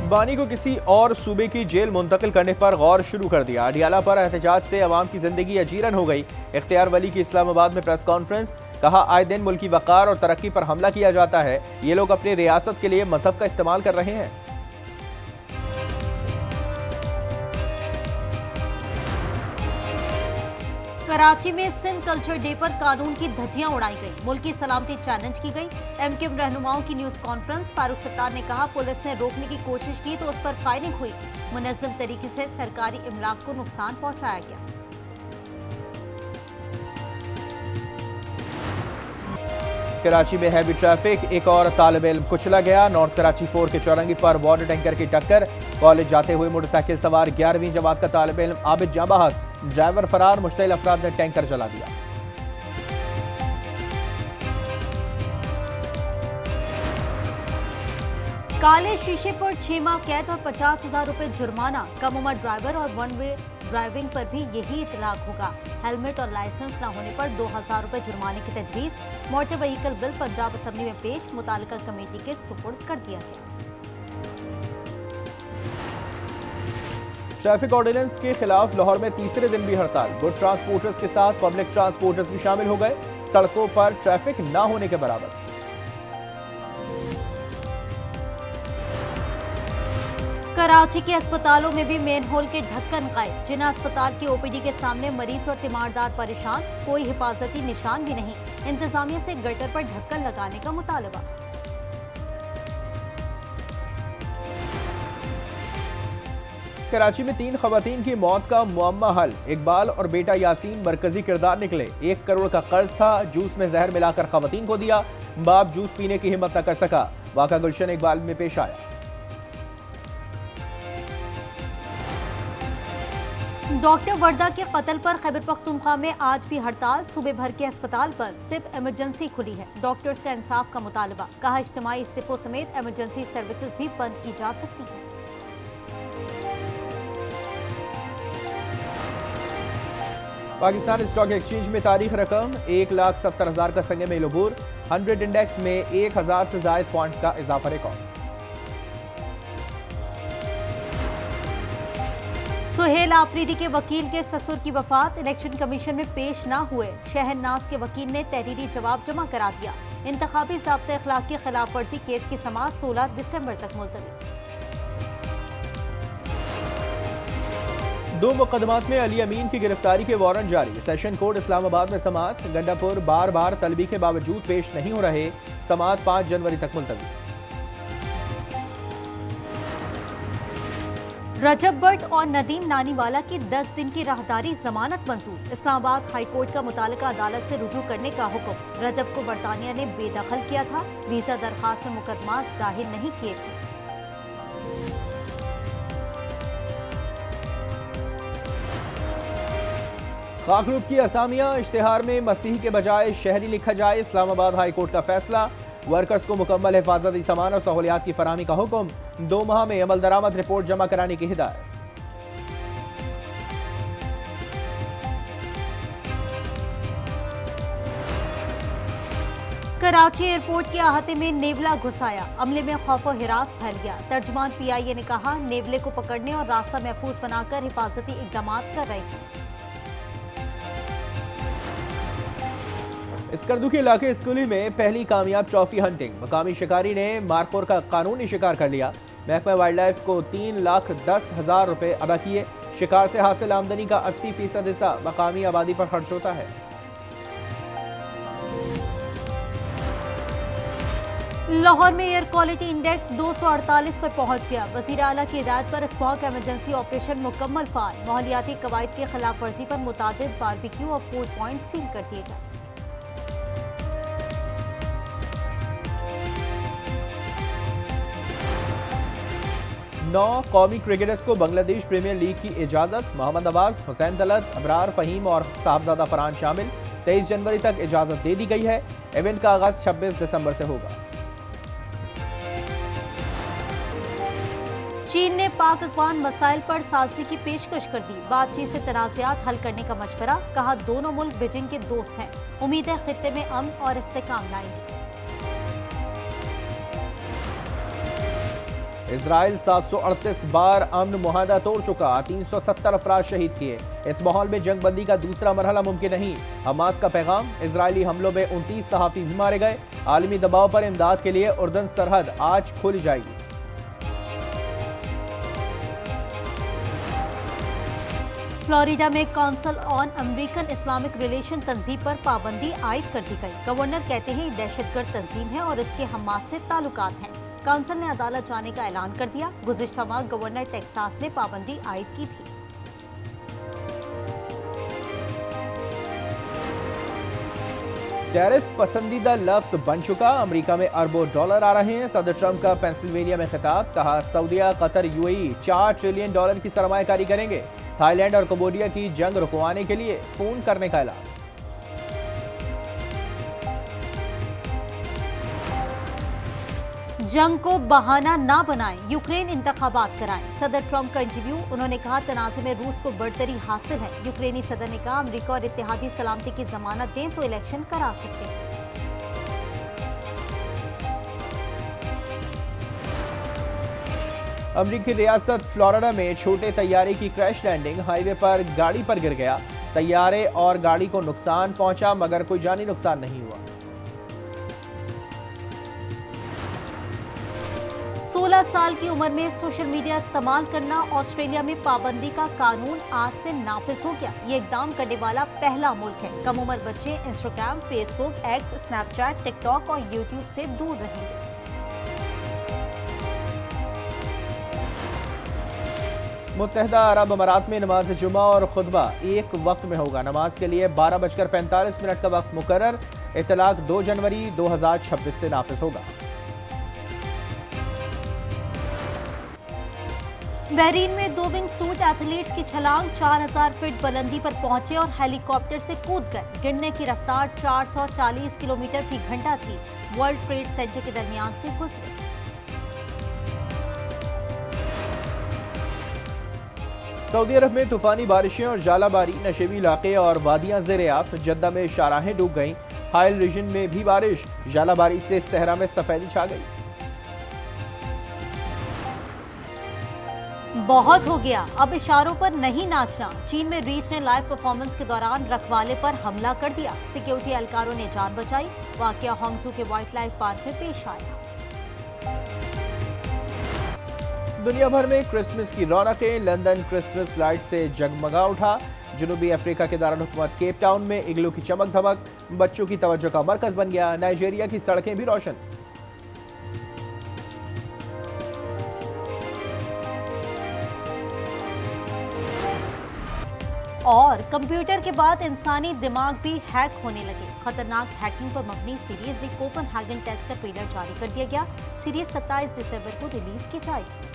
रब्बानी को किसी और सूबे की जेल मुंतकिल करने पर गौर शुरू कर दिया। अडियाला पर एहतजाज से अवाम की जिंदगी अजीरन हो गई। इख्तियार वली की इस्लामाबाद में प्रेस कॉन्फ्रेंस, कहा आए दिन मुल्की वक़ार और तरक्की पर हमला किया जाता है। ये लोग अपनी रियासत के लिए मजहब का इस्तेमाल कर रहे हैं। कराची में सिंध कल्चर डे पर कानून की धज्जियां उड़ाई गई, मुल्की सलामती चैलेंज की गई। एमकेएम रहनुमाओं की न्यूज कॉन्फ्रेंस, फारूक सत्तार ने कहा पुलिस ने रोकने की कोशिश की तो उस पर फायरिंग हुई। मुनज़्ज़म तरीके से सरकारी इमलाक को नुकसान पहुंचाया गया। कराची में हैवी ट्रैफिक, एक और तालिब इल्म कुचला गया। नॉर्थ कराची 4 के चौरंगी पर वाटर टैंकर की टक्कर, कॉलेज जाते हुए मोटरसाइकिल सवार 11वीं जमात का तालिब इल्म आबिद जाँ बहक, ड्राइवर फरार, मुश्तइल अफराद ने टैंकर जला दिया। काले शीशे पर 6 माह कैद और 50,000 रुपए जुर्माना। कम उम्र ड्राइवर और वन वे ड्राइविंग पर भी यही इतलाक होगा। हेलमेट और लाइसेंस न होने पर 2,000 रुपए जुर्माने की तजवीज। Motor vehicle bill Punjab assembly में पेश, मुतालिका कमेटी के सुपुर्द कर दिया गया। ट्रैफिक ऑर्डिनेंस के खिलाफ लाहौर में तीसरे दिन भी हड़ताल। गुड ट्रांसपोर्टर्स के साथ पब्लिक ट्रांसपोर्टर्स भी शामिल हो गए। सड़कों पर ट्रैफिक न होने के बराबर। कराची के अस्पतालों में भी मेन होल के ढक्कन गायब। जिना अस्पताल के ओपीडी के सामने मरीज और तीमारदार परेशान, कोई हिफाजती निशान भी नहीं। इंतजामिया से गटर पर ढक्कन लगाने का मुतालबा। कराची में 3 खवातीन की मौत का मुअम्मा हल। इकबाल और बेटा यासीन मरकजी किरदार निकले। 1 करोड़ का कर्ज था, जूस में जहर मिलाकर खवातीन को दिया। बाप जूस पीने की हिम्मत न कर सका। वाक़ा गुलशन इकबाल में पेश आया। डॉक्टर वर्दा के कत्ल पर खैबर पख्तूनख्वा में आज भी हड़ताल। सूबे भर के अस्पताल पर सिर्फ इमरजेंसी खुली है। डॉक्टर्स का इंसाफ का मुतालबा। कहा इज्तिमाई इस्तीफों समेत इमरजेंसी सर्विसेज भी बंद की जा सकती है। पाकिस्तान स्टॉक एक्सचेंज में तारीख रकम 1,70,000 का संग में लबूर। 100 इंडेक्स में 1,000 से जायद पॉइंट्स का इजाफा रिकॉर्ड। सुहेल आफरीदी के वकील के ससुर की वफात। इलेक्शन कमीशन में पेश न हुए। शहरनाज के वकील ने तहरीरी जवाब जमा करा दिया। इंतखाबी ज़ाब्ता अखलाक की खिलाफ वर्जी केस की समाअत 16 दिसंबर तक मुलतवी। 2 मुकदमात में अली अमीन की गिरफ्तारी के वारंट जारी। सेशन कोर्ट इस्लामाबाद में समाअत। गंडापुर बार बार तलबी के बावजूद पेश नहीं हो रहे। समाअत 5 जनवरी तक मुलतवी। रजब भट्ट और नदीम नानीवाला की 10 दिन की राहदारी जमानत मंजूर। इस्लामाबाद हाई कोर्ट का मुतालिका अदालत से रुजू करने का हुक्म। रजब को बरतानिया ने बेदखल किया था। वीजा दरखास्त में मुकदमा जाहिर नहीं किए थे। खाकरूब की असामियां इश्तिहार में मसीह के बजाय शहरी लिखा जाए। इस्लामाबाद हाई कोर्ट का फैसला। वर्कर्स को मुकम्मल हिफाजती सामान और सहूलियात की फराहमी का हुक्म। 2 माह में अमल दरामद रिपोर्ट जमा कराने की हिदायत। कराची एयरपोर्ट के अहाते में नेवला घुसाया। अमले में खौफ और हिरास फैल गया। तर्जुमान PIA ने कहा नेवले को पकड़ने और रास्ता महफूज बनाकर हिफाजती इकदाम कर रहे हैं। स्कर्दू के इलाके स्कूली में पहली कामयाब ट्रॉफी हंटिंग। मकामी शिकारी ने मारकोर का कानूनी शिकार कर लिया। महकमा वाइल्ड लाइफ को 3,10,000 रुपए अदा किए। शिकार से हासिल आमदनी का 80% हिस्सा मकामी आबादी पर खर्च होता है। लाहौर में एयर क्वालिटी इंडेक्स 248 पर पहुंच गया। वजीर आला की हिदायत पर स्पॉक इमरजेंसी ऑपरेशन मुकम्मल फाल। माहौलियाती कवायद की खिलाफ वर्जी पर मुतादिद बारबेक्यू और फूड पॉइंट सील कर दिए गए। नौ कौमी क्रिकेटर्स को बांग्लादेश प्रीमियर लीग की इजाजत। मोहम्मद अब्बास, हुसैन तलत, अबरार फहीम और साहबजादा फरहान शामिल। 23 जनवरी तक इजाजत दे दी गई है। इवेंट का आगाज 26 दिसंबर से होगा। चीन ने पाक अफगान मसाइल पर सालसी की पेशकश कर दी। बातचीत से तनाज़ात हल करने का मशवरा। कहा दोनों मुल्क बीजिंग के दोस्त हैं। उम्मीद है खित्ते में अमन और इस्तेकाम लाएंगे। इजराइल 738 बार अमन मुआहदा तोड़ चुका, 370 अफराद शहीद किए। इस माहौल में जंग बंदी का दूसरा मरहला मुमकिन नहीं। हमास का पैगाम, इजरायली हमलों में 29 सहाफी भी मारे गए। आलमी दबाव पर इमदाद के लिए उर्दन सरहद आज खोली जाएगी। फ्लोरिडा में council on American Islamic relation तंजीम पर पाबंदी आयद कर दी गई। गवर्नर कहते हैं दहशतगर्द तंजीम है और इसके हमास से ताल्लुकात हैं। काउंसिल ने अदालत जाने का ऐलान कर दिया। गुज़िश्ता माह गवर्नर टेक्सास ने पाबंदी आयद की थी। टैरिफ पसंदीदा लफ्ज बन चुका, अमेरिका में अरबों डॉलर आ रहे हैं। सदर ट्रंप का पेंसिल्वेनिया में खिताब, कहा सऊदीया, कतर, यूएई $4 ट्रिलियन की सरमायाकारी करेंगे। थाईलैंड और कंबोडिया की जंग रुकवाने के लिए फोन करने का ऐलान। जंग को बहाना ना बनाएं, यूक्रेन इंतखाबात कराएं। सदर ट्रंप का इंटरव्यू, उन्होंने कहा तनाज़े में रूस को बढ़तरी हासिल है। यूक्रेनी सदर ने कहा अमेरिका और इत्तेहादी सलामती की जमानत दें तो इलेक्शन करा सकते हैं। अमेरिकी रियासत फ्लोरिडा में छोटे तैयारे की क्रैश लैंडिंग, हाईवे पर गाड़ी पर गिर गया। तैयारे और गाड़ी को नुकसान पहुंचा मगर कोई जानी नुकसान नहीं हुआ। 16 साल की उम्र में सोशल मीडिया इस्तेमाल करना, ऑस्ट्रेलिया में पाबंदी का कानून आज से नाफिज हो गया। ये इकदाम करने वाला पहला मुल्क है। कम उम्र बच्चे Instagram, Facebook, x, Snapchat, TikTok और यूट्यूब से दूर रहेंगे। मुत्तहदा अरब अमारात में नमाज जुमा और खुतबा एक वक्त में होगा। नमाज के लिए 12:45 का वक्त मुकर्रर। इतलाक 2 जनवरी 2026 से नाफिज होगा। बहरीन में 2 विंग सूट एथलीट्स की छलांग, 4000 फीट बुलंदी पर पहुंचे और हेलीकॉप्टर से कूद गए। गिरने की रफ्तार 440 किलोमीटर फी घंटा थी। वर्ल्ड ट्रेड सेंटर के दरमियान से गुजरे। सऊदी अरब में तूफानी बारिशें और जालाबारी, नशेबी इलाके और वादियां ज़ेर-ए-आफ़्त। जद्दा में शाहराहें डूब गईं। हाइल रीजन में भी बारिश, जालाबारी से सहरा में सफेदी छा गई। बहुत हो गया, अब इशारों पर नहीं नाचना। चीन में रीच ने लाइव परफॉर्मेंस के दौरान रखवाले पर हमला कर दिया। सिक्योरिटी एहलकारों ने जान बचाई। वाकया हांगझू के वाइल्ड लाइफ पार्क में पेश आया। दुनिया भर में क्रिसमस की रौनकें, लंदन क्रिसमस लाइट से जगमगा उठा। जनूबी अफ्रीका के दारुल-हुकूमत केप टाउन में इग्लू की चमक धमक बच्चों की तवज्जो का मरकज बन गया। नाइजीरिया की सड़कें भी रोशन। और कंप्यूटर के बाद इंसानी दिमाग भी हैक होने लगे। खतरनाक हैकिंग पर मबनी सीरीज द कोपनहेगन टेस्ट का ट्रेलर जारी कर दिया गया। सीरीज 27 दिसंबर को रिलीज की जाएगी।